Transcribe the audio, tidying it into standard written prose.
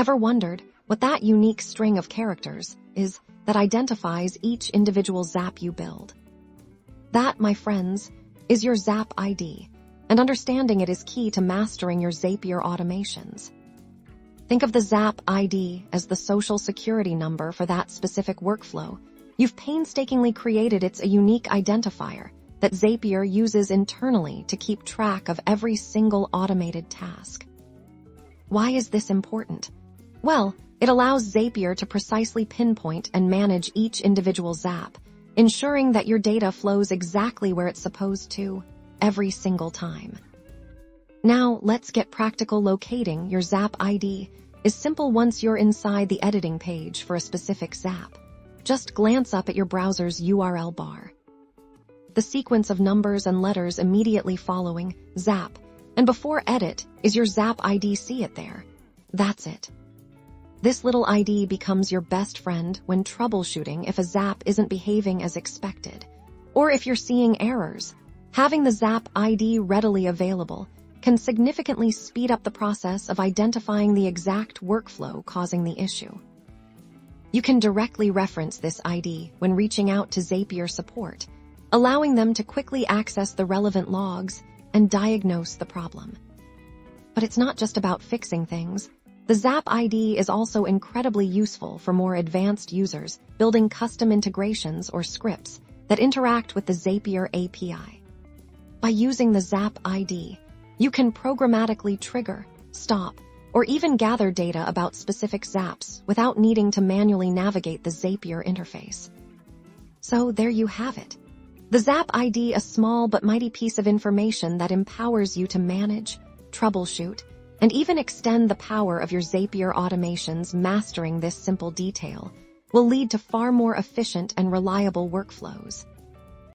Ever wondered what that unique string of characters is that identifies each individual Zap you build? That, my friends, is your Zap ID, and understanding it is key to mastering your Zapier automations. Think of the Zap ID as the social security number for that specific workflow. You've painstakingly created a unique identifier that Zapier uses internally to keep track of every single automated task. Why is this important? Well, it allows Zapier to precisely pinpoint and manage each individual Zap, ensuring that your data flows exactly where it's supposed to, every single time. Now, let's get practical. Locating your Zap ID is simple once you're inside the editing page for a specific Zap. Just glance up at your browser's URL bar. The sequence of numbers and letters immediately following Zap, and before edit, is your Zap ID. See it there? That's it. This little ID becomes your best friend when troubleshooting if a Zap isn't behaving as expected, or if you're seeing errors. Having the Zap ID readily available can significantly speed up the process of identifying the exact workflow causing the issue. You can directly reference this ID when reaching out to Zapier support, allowing them to quickly access the relevant logs and diagnose the problem. But it's not just about fixing things. The Zap ID is also incredibly useful for more advanced users building custom integrations or scripts that interact with the Zapier API. By using the Zap ID, you can programmatically trigger, stop, or even gather data about specific Zaps without needing to manually navigate the Zapier interface. So there you have it. The Zap ID, a small but mighty piece of information that empowers you to manage, troubleshoot, and even extend the power of your Zapier automations. Mastering this simple detail will lead to far more efficient and reliable workflows.